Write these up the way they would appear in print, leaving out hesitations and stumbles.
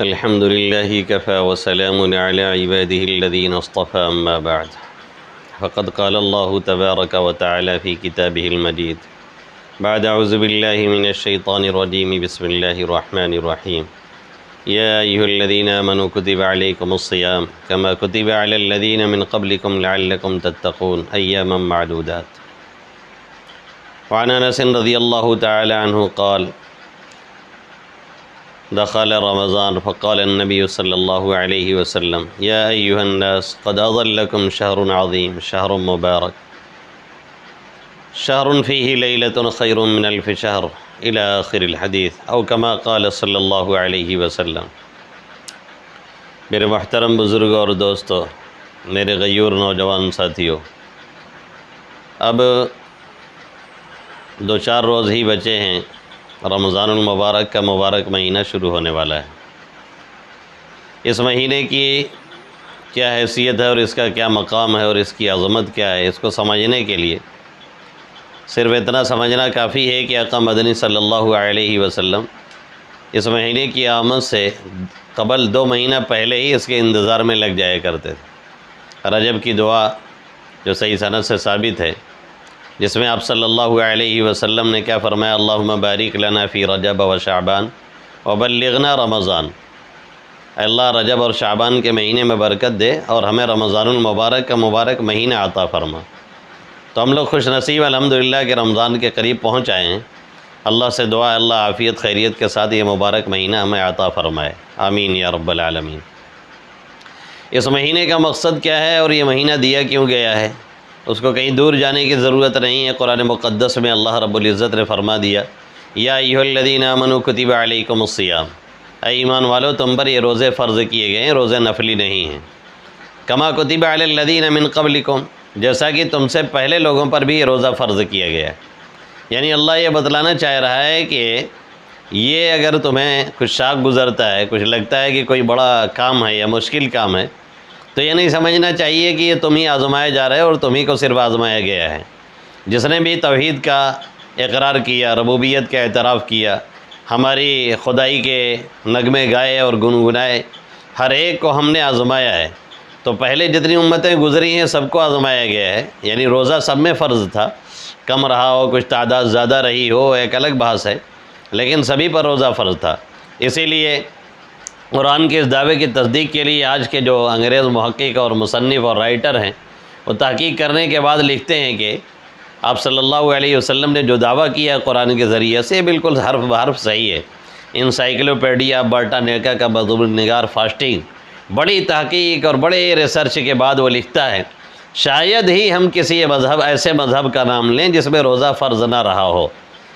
الحمد لله كفى وسلام على عباده الذين اصطفى أما بعد فقد قال الله تبارك وتعالى في كتابه المجيد بعد أعوذ بالله من الشيطان الرجيم بسم الله الرحمن الرحيم يا أيها الذين آمنوا كتب عليكم الصيام كما كتب على الذين من قبلكم لعلكم تتقون أياما معدودات وعن أنس رضي الله تعالى عنه قال دخل رمضان فقال النبي صلى الله عليه وسلم يا أيها الناس قد أظلكم شهر عظيم شهر مبارك شهر فيه ليلة خير من ألف شهر إلى آخر الحديث أو كما قال صلی اللہ علیہ وسلم۔ میرے محترم بزرگوں اور دوستو، میرے غیور نوجوان ساتھیوں، اب 2-4 روز ہی بچے ہیں، رمضان المبارک کا مبارک مہینہ شروع ہونے والا ہے۔ اس مہینے کی کیا حیثیت ہے اور اس کا کیا مقام ہے اور اس کی عظمت کیا ہے، اس کو سمجھنے کے لیے صرف اتنا سمجھنا کافی ہے کہ آقا مدنی صلی اللہ علیہ وسلم اس مہینے کی آمد سے قبل 2 مہینہ پہلے ہی اس کے انتظار میں لگ جایا کرتے تھے۔ رجب کی دعا جو صحیح سند سے ثابت ہے، جس میں آپ صلی اللہ علیہ وسلم نے کیا فرمایا، اللہم بارک لنا فی رجب و شعبان وبلغنا رمضان، اے اللہ رجب اور شعبان کے مہینے میں برکت دے اور ہمیں رمضان المبارک کا مبارک مہینہ عطا فرما۔ تو ہم لوگ خوش نصیب الحمدللہ کہ رمضان کے قریب پہنچ آئے ہیں۔ اللہ سے دعا اللہ عافیت خیریت کے ساتھ یہ مبارک مہینہ ہمیں عطا فرمائے، آمین یا رب العالمین۔ اس مہینے کا مقصد کیا ہے اور یہ مہینہ دیا کیوں گیا ہے، اس کو کہیں دور جانے کی ضرورت نہیں ہے۔ قرآن مقدس میں اللہ رب العزت نے فرما دیا، یا ایھا الذین آمنوا کتب علیکم الصیام، اے ایمان والو تم پر یہ روزے فرض کیے گئے ہیں، روزے نفلی نہیں ہیں۔ کما کتب علی الذین من قبلکم، جیسا کہ تم سے پہلے لوگوں پر بھی یہ روزہ فرض کیا گیا ہے۔ یعنی اللہ یہ بتلانا چاہ رہا ہے کہ یہ اگر تمہیں کچھ شاق گزرتا ہے، کچھ لگتا ہے کہ کوئی بڑا کام ہے یا مشکل کام ہے، تو یہ نہیں سمجھنا چاہیے کہ یہ تم ہی آزمائے جا رہے ہو اور تم ہی کو صرف آزمایا گیا ہے۔ جس نے بھی توحید کا اقرار کیا، ربوبیت کا اعتراف کیا، ہماری خدائی کے نغمے گائے اور گنگنائے، ہر ایک کو ہم نے آزمایا ہے۔ تو پہلے جتنی امتیں گزری ہیں سب کو آزمایا گیا ہے، یعنی روزہ سب میں فرض تھا، کم رہا ہو، کچھ تعداد زیادہ رہی ہو، ایک الگ بحث ہے، لیکن سبھی پر روزہ فرض تھا۔ اسی لیے قرآن کے اس دعوے کی تصدیق کے لیے آج کے جو انگریز محقق اور مصنف اور رائٹر ہیں، وہ تحقیق کرنے کے بعد لکھتے ہیں کہ آپ صلی اللہ علیہ وسلم نے جو دعویٰ کیا ہے قرآن کے ذریعے سے، بالکل حرف بحرف صحیح ہے۔ انسائکلوپیڈیا برٹانیکا کا بطور نگار فاسٹنگ بڑی تحقیق اور بڑے ریسرچ کے بعد وہ لکھتا ہے، شاید ہی ہم کسی مذہب ایسے مذہب کا نام لیں جس میں روزہ فرض نہ رہا ہو۔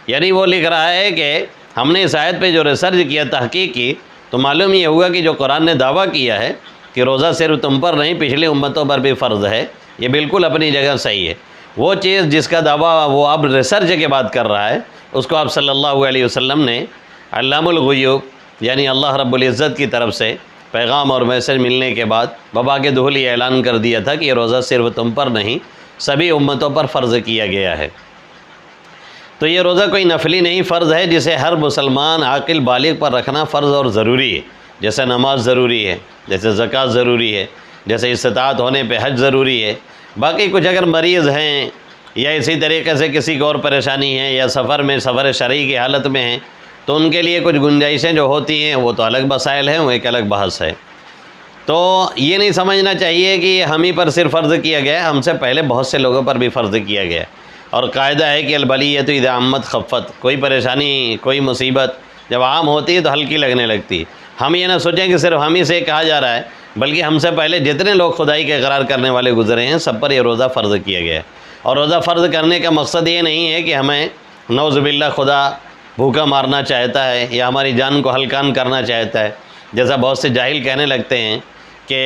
یعنی وہ لکھ رہا ہے کہ ہم نے اس آیت پہ جو ریسرچ کیا، تحقیق کی، تو معلوم یہ ہوا کہ جو قرآن نے دعویٰ کیا ہے کہ روزہ صرف تم پر نہیں پچھلی امتوں پر بھی فرض ہے، یہ بالکل اپنی جگہ صحیح ہے۔ وہ چیز جس کا دعویٰ وہ اب ریسرچ کے بعد کر رہا ہے، اس کو آپ صلی اللہ علیہ وسلم نے علام الغیوب یعنی اللہ رب العزت کی طرف سے پیغام اور میسج ملنے کے بعد بابا کے دہل یہ اعلان کر دیا تھا کہ یہ روزہ صرف تم پر نہیں سبھی امتوں پر فرض کیا گیا ہے۔ تو یہ روزہ کوئی نفلی نہیں، فرض ہے، جسے ہر مسلمان عاقل بالغ پر رکھنا فرض اور ضروری ہے۔ جیسے نماز ضروری ہے، جیسے زکوٰۃ ضروری ہے، جیسے استطاعت ہونے پہ حج ضروری ہے۔ باقی کچھ اگر مریض ہیں یا اسی طریقے سے کسی کو اور پریشانی ہے یا سفر شرعی کی حالت میں ہیں، تو ان کے لیے کچھ گنجائشیں جو ہوتی ہیں وہ تو الگ مسائل ہیں، وہ ایک الگ بحث ہے۔ تو یہ نہیں سمجھنا چاہیے کہ یہ ہم ہی پر صرف فرض کیا گیا ہے، ہم سے پہلے بہت سے لوگوں پر بھی فرض کیا گیا ہے۔ اور قاعدہ ہے کہ البلیۃ اذا عمت خفت، کوئی پریشانی کوئی مصیبت جب عام ہوتی ہے تو ہلکی لگنے لگتی ہے۔ ہم یہ نہ سوچیں کہ صرف ہم ہی سے کہا جا رہا ہے، بلکہ ہم سے پہلے جتنے لوگ خدائی کے اقرار کرنے والے گزرے ہیں سب پر یہ روزہ فرض کیا گیا ہے۔ اور روزہ فرض کرنے کا مقصد یہ نہیں ہے کہ ہمیں نعوذ باللہ خدا بھوکا مارنا چاہتا ہے یا ہماری جان کو ہلکان کرنا چاہتا ہے، جیسا بہت سے جاہل کہنے لگتے ہیں کہ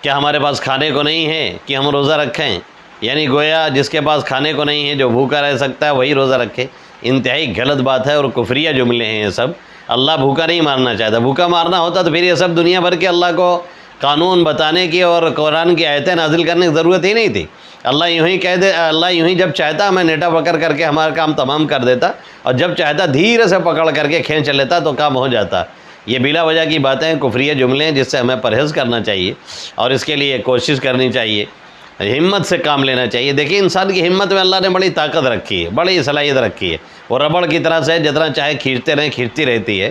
کیا ہمارے پاس کھانے کو نہیں ہے کہ ہم روزہ رکھیں، یعنی گویا جس کے پاس کھانے کو نہیں ہے، جو بھوکا رہ سکتا ہے وہی روزہ رکھے۔ انتہائی غلط بات ہے اور کفریہ جملے ہیں یہ سب۔ اللہ بھوکا نہیں مارنا چاہتا، بھوکا مارنا ہوتا تو پھر یہ سب دنیا بھر کے اللہ کو قانون بتانے کی اور قرآن کی آیتیں نازل کرنے کی ضرورت ہی نہیں تھی۔ اللہ یوں ہی کہہ دے، اللہ یوں ہی جب چاہتا ہمیں نیٹا پکڑ کر کے ہمارا کام تمام کر دیتا، اور جب چاہتا دھیرے سے پکڑ کر کے کھینچ لیتا تو کام ہو جاتا۔ یہ بلا وجہ کی باتیں ہیں، کفریہ جملے ہیں جس سے ہمیں پرہیز کرنا چاہیے اور اس کے لیے کوشش کرنی چاہیے، ہمت سے کام لینا چاہیے۔ دیکھیے انسان کی ہمت میں اللہ نے بڑی طاقت رکھی ہے، بڑی صلاحیت رکھی ہے، وہ ربڑ کی طرح سے جتنا چاہے کھینچتے رہیں کھینچتی رہتی ہے۔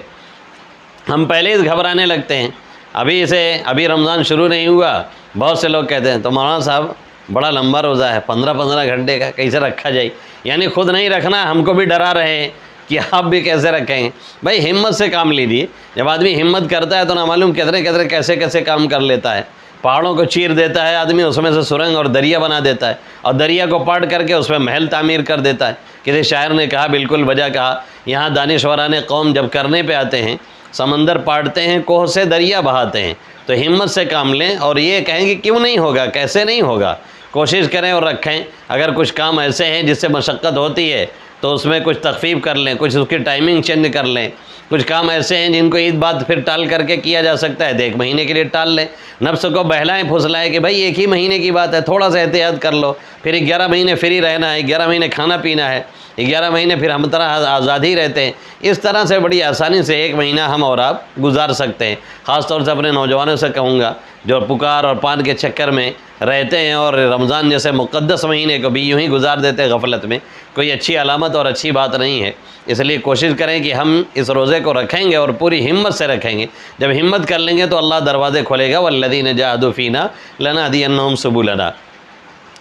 ہم پہلے ہی گھبرانے لگتے ہیں، ابھی رمضان شروع نہیں ہوا، بہت سے لوگ کہتے ہیں تو مولانا صاحب بڑا لمبا روزہ ہے، 15 گھنٹے کا، کیسے رکھا جائے؟ یعنی خود نہیں رکھنا، ہم کو بھی ڈرا رہے ہیں کہ آپ بھی کیسے رکھیں۔ بھائی ہمت سے کام لیجیے، جب آدمی ہمت کرتا ہے تو نہ معلوم کتنے کیسے کام کر لیتا ہے۔ پہاڑوں کو چیر دیتا ہے آدمی، اس میں سے سرنگ اور دریا بنا دیتا ہے، اور دریا کو پاٹ کر کے اس میں محل تعمیر کر دیتا ہے۔ کسی شاعر نے کہا، بالکل وجہ کہا، یہاں دانشوران قوم جب کرنے پہ آتے ہیں، سمندر پاٹتے ہیں، کوہ سے دریا بہاتے ہیں۔ تو ہمت سے کام لیں اور یہ کہیں کہ کیوں نہیں ہوگا، کیسے نہیں ہوگا، کوشش کریں اور رکھیں۔ اگر کچھ کام ایسے ہیں جس سے مشقت ہوتی ہے تو اس میں کچھ تخفیف کر لیں، کچھ اس کی ٹائمنگ چینج کر لیں۔ کچھ کام ایسے ہیں جن کو عید بعد پھر ٹال کر کے کیا جا سکتا ہے، تو 1 مہینے کے لیے ٹال لیں۔ نفس کو بہلائیں پھسلائیں کہ بھائی 1 ہی مہینے کی بات ہے، تھوڑا سا احتیاط کر لو، پھر 11 مہینے فری رہنا ہے، 11 مہینے کھانا پینا ہے، 11 مہینے پھر ہم طرح آزاد ہی رہتے ہیں۔ اس طرح سے بڑی آسانی سے 1 مہینہ ہم اور آپ گزار سکتے ہیں۔ خاص طور سے اپنے نوجوانوں سے کہوں گا جو پکار اور پان کے چکر میں رہتے ہیں اور رمضان جیسے مقدس مہینے کو بھی یوں ہی گزار دیتے ہیں غفلت میں، کوئی اچھی علامت اور اچھی بات نہیں ہے۔ اس لیے کوشش کریں کہ ہم اس روزے کو رکھیں گے اور پوری ہمت سے رکھیں گے۔ جب ہمت کر لیں گے تو اللہ دروازے کھولے گا، والذین جاہدوا فینا لنہدینہم سبلنا۔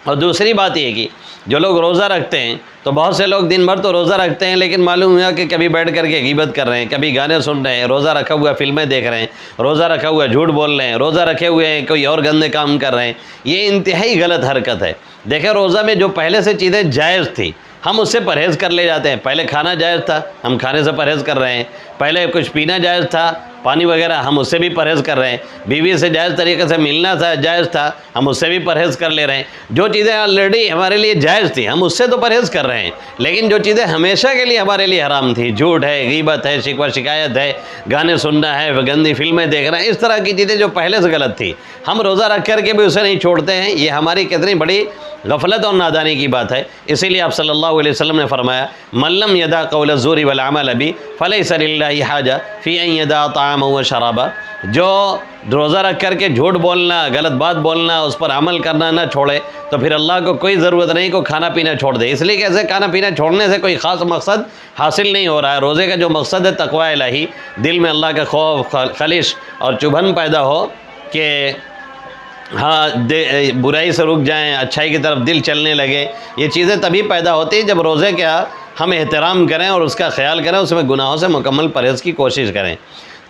اور دوسری بات یہ کہ جو لوگ روزہ رکھتے ہیں تو بہت سے لوگ دن بھر تو روزہ رکھتے ہیں، لیکن معلوم ہوا کہ کبھی بیٹھ کر کے غیبت کر رہے ہیں، کبھی گانے سن رہے ہیں، روزہ رکھا ہوا فلمیں دیکھ رہے ہیں، روزہ رکھا ہوا جھوٹ بول رہے ہیں، روزہ رکھے ہوئے ہیں کوئی اور گندے کام کر رہے ہیں۔ یہ انتہائی غلط حرکت ہے۔ دیکھیں روزہ میں جو پہلے سے چیزیں جائز تھی ہم اس سے پرہیز کر لے جاتے ہیں۔ پہلے کھانا جائز تھا، ہم کھانے سے پرہیز کر رہے ہیں۔ پہلے کچھ پینا جائز تھا، پانی وغیرہ، ہم اس سے بھی پرہیز کر رہے ہیں۔ بیوی سے جائز طریقے سے ملنا تھا، جائز تھا، ہم اس سے بھی پرہیز کر لے رہے ہیں۔ جو چیزیں آلریڈی ہمارے لیے جائز تھیں ہم اس سے تو پرہیز کر رہے ہیں، لیکن جو چیزیں ہمیشہ کے لیے ہمارے لیے حرام تھی، جھوٹ ہے، غیبت ہے، شکوہ شکایت ہے، گانے سننا ہے، گندی فلمیں دیکھنا ہے، اس طرح کی چیزیں جو پہلے سے غلط تھی ہم روزہ رکھ کر کے بھی اسے نہیں چھوڑتے ہیں۔ یہ ہماری کتنی بڑی غفلت اور نادانی کی بات ہے۔ اسی لیے آپ صلی اللہ علیہ وسلم نے فرمایا، من لم یدع قول الزور والعمل به فلیس للہ حاجہ فی ان یدع طعامہ وشرابہ۔ جو روزہ رکھ کر کے جھوٹ بولنا، غلط بات بولنا، اس پر عمل کرنا نہ چھوڑے تو پھر اللہ کو کوئی ضرورت نہیں کہ کھانا پینا چھوڑ دے۔ اس لیے کہ ایسے کھانا پینا چھوڑنے سے کوئی خاص مقصد حاصل نہیں ہو رہا ہے۔ روزے کا جو مقصد ہے تقوی الہی، دل میں اللہ کا خوف، خلش اور چبھن پیدا ہو کہ ہاں برائی سے رک جائیں، اچھائی کی طرف دل چلنے لگے۔ یہ چیزیں تبھی پیدا ہوتی ہیں جب روزے کا ہم احترام کریں اور اس کا خیال کریں، اس میں گناہوں سے مکمل پرہیز کی کوشش کریں۔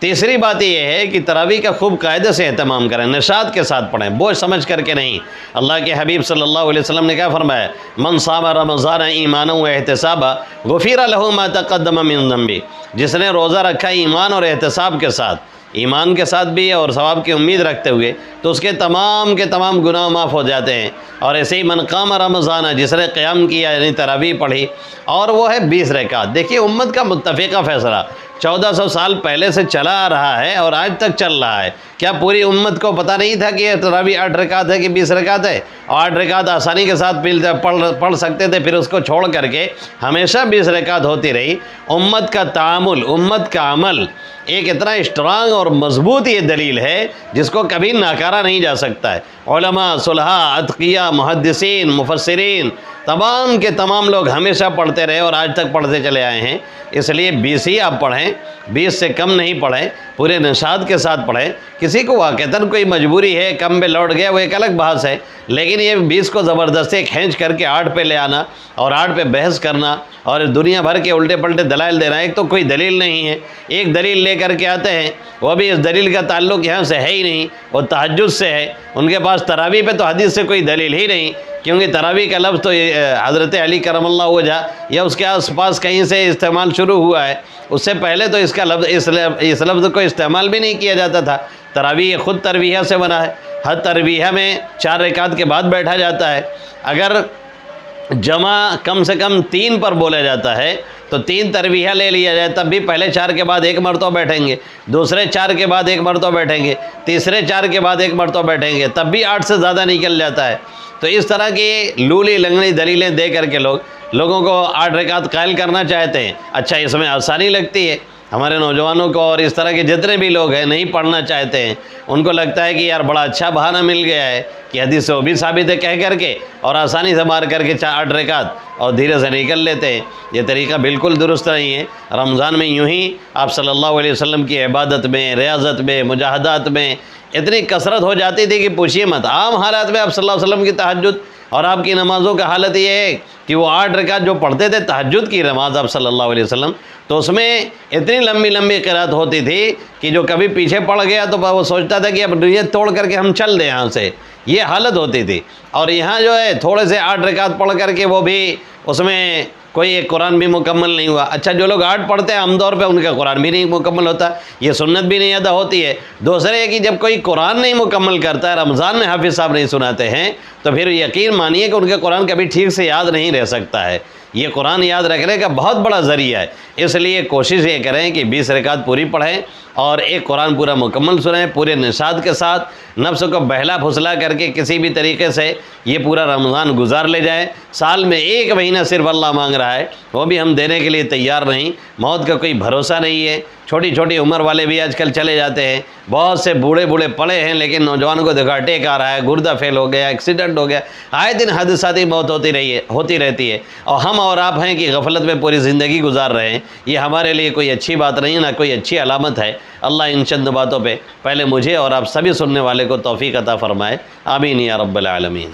تیسری بات یہ ہے کہ تراویح کا خوب قاعدے سے اہتمام کریں، نشاط کے ساتھ پڑھیں، بوجھ سمجھ کر کے نہیں۔ اللہ کے حبیب صلی اللہ علیہ وسلم نے کیا فرمایا، من صام رمضان ایمانا و احتسابا غفر له ما تقدم من ذنبہ۔ جس نے روزہ رکھا ایمان اور احتساب کے ساتھ، ایمان کے ساتھ بھی اور ثواب کی امید رکھتے ہوئے، تو اس کے تمام گناہ معاف ہو جاتے ہیں۔ اور ایسے ہی من قام رمضان، جس نے قیام کیا یعنی تراویح پڑھی، اور وہ ہے 20 رکعت۔ دیکھیے امت کا متفقہ فیصلہ 1400 سال پہلے سے چلا آ رہا ہے اور آج تک چل رہا ہے۔ کیا پوری امت کو پتہ نہیں تھا کہ یہ تراویح 8 رکعت ہے کہ 20 رکعت ہے؟ اور 8 رکعت آسانی کے ساتھ پڑھ سکتے تھے، پھر اس کو چھوڑ کر کے ہمیشہ 20 رکعت ہوتی رہی۔ امت کا تعامل، امت کا عمل ایک اتنا اسٹرانگ اور مضبوط یہ دلیل ہے جس کو کبھی ناکارا نہیں جا سکتا ہے۔ علماء، صلحاء، اتقیاء، محدثین، مفسرین، تمام کے تمام لوگ ہمیشہ پڑھتے رہے اور آج تک پڑھتے چلے آئے ہیں۔ اس لیے 20 ہی آپ پڑھیں، 20 سے کم نہیں پڑھیں، پورے نشاط کے ساتھ پڑھیں۔ کسی کو واقعتاً کوئی مجبوری ہے، کم میں لوٹ گیا، وہ ایک الگ بحث ہے، لیکن یہ 20 کو زبردستی کھینچ کر کے 8 پہ لے آنا اور 8 پہ بحث کرنا اور دنیا بھر کے الٹے پلٹے دلائل دینا، ایک تو کوئی دلیل نہیں ہے۔ ایک دلیل لے کر کے آتے ہیں، وہ بھی اس دلیل کا تعلق یہاں سے ہے ہی نہیں، وہ تہجد سے ہے۔ ان کے پاس تراویح پہ تو حدیث سے کوئی دلیل ہی نہیں، کیونکہ تراویح کا لفظ تو حضرت علی کرم اللہ وجہ یا اس کے آس پاس کہیں سے استعمال شروع ہوا ہے، اس سے پہلے تو اس کا لفظ اس لفظ کو استعمال بھی نہیں کیا جاتا تھا۔ تراویح خود ترویہ سے بنا ہے، ہر ترویہ میں 4 رکعت کے بعد بیٹھا جاتا ہے۔ اگر جمع کم سے کم 3 پر بولا جاتا ہے تو 3 ترویہ لے لیا جائے، تب بھی پہلے 4 کے بعد 1 مرتبہ بیٹھیں گے، دوسرے 4 کے بعد 1 مرتبہ بیٹھیں گے، تیسرے 4 کے بعد 1 مرتبہ بیٹھیں گے، تب بھی 8 سے زیادہ نکل جاتا ہے۔ تو اس طرح کی لولی لنگڑی دلیلیں دے کر کے لوگوں کو 8 رکعت قائل کرنا چاہتے ہیں۔ اچھا اس میں آسانی لگتی ہے، ہمارے نوجوانوں کو اور اس طرح کے جتنے بھی لوگ ہیں نہیں پڑھنا چاہتے ہیں، ان کو لگتا ہے کہ یار بڑا اچھا بہانہ مل گیا ہے کہ حدیث سے وہ بھی ثابت ہے کہہ کر کے، اور آسانی سے مار کر کے 8 رکعت اور دھیرے سے نکل لیتے ہیں۔ یہ طریقہ بالکل درست نہیں ہے۔ رمضان میں یوں ہی آپ صلی اللہ علیہ وسلم کی عبادت میں، ریاضت میں، مجاہدات میں اتنی کثرت ہو جاتی تھی کہ پوچھیے مت۔ عام حالات میں آپ صلی اللہ علیہ وسلم کی تہجد اور آپ کی نمازوں کا حالت یہ ہے کہ وہ 8 رکعت جو پڑھتے تھے تہجد کی نماز آپ صلی اللہ علیہ وسلم، تو اس میں اتنی لمبی لمبی قرات ہوتی تھی کہ جو کبھی پیچھے پڑ گیا تو وہ سوچتا تھا کہ اب نیت توڑ کر کے ہم چل دیں یہاں سے، یہ حالت ہوتی تھی۔ اور یہاں جو ہے تھوڑے سے 8 رکعت پڑھ کر کے وہ بھی اس میں کوئی ایک قرآن بھی مکمل نہیں ہوا۔ اچھا جو لوگ 8 پڑھتے ہیں عام طور پہ ان کا قرآن بھی نہیں مکمل ہوتا، یہ سنت بھی نہیں ادا ہوتی ہے۔ دوسرے کہ جب کوئی قرآن نہیں مکمل کرتا ہے، رمضان میں حافظ صاحب نہیں سناتے ہیں، تو پھر یقین مانیے کہ ان کا قرآن کبھی ٹھیک سے یاد نہیں رہ سکتا ہے۔ یہ قرآن یاد رکھنے کا بہت بڑا ذریعہ ہے، اس لیے کوشش یہ کریں کہ 20 رکعت پوری پڑھیں اور ایک قرآن پورا مکمل سنیں پورے نشاط کے ساتھ، نفس کو بہلا پھسلا کر کے کسی بھی طریقے سے یہ پورا رمضان گزار لے جائیں۔ سال میں 1 مہینہ صرف اللہ مانگ رہا ہے، وہ بھی ہم دینے کے لیے تیار نہیں۔ موت کا کوئی بھروسہ نہیں ہے، چھوٹی چھوٹی عمر والے بھی آج کل چلے جاتے ہیں، بہت سے بوڑھے بوڑھے پڑے ہیں، لیکن نوجوانوں کو دیکھا اٹیک آ رہا ہے، گردہ فیل ہو گیا، ایکسیڈنٹ ہو گیا، آئے دن حادثاتی موت ہوتی رہتی ہے، اور ہم اور آپ ہیں کہ غفلت میں پوری زندگی گزار رہے ہیں۔ یہ ہمارے لیے کوئی اچھی بات نہیں ہے، نہ کوئی اچھی علامت ہے۔ اللہ ان چند باتوں پہ پہلے مجھے اور آپ سبھی سننے والے کو توفیق عطا فرمائے، آمین یا رب العالمین۔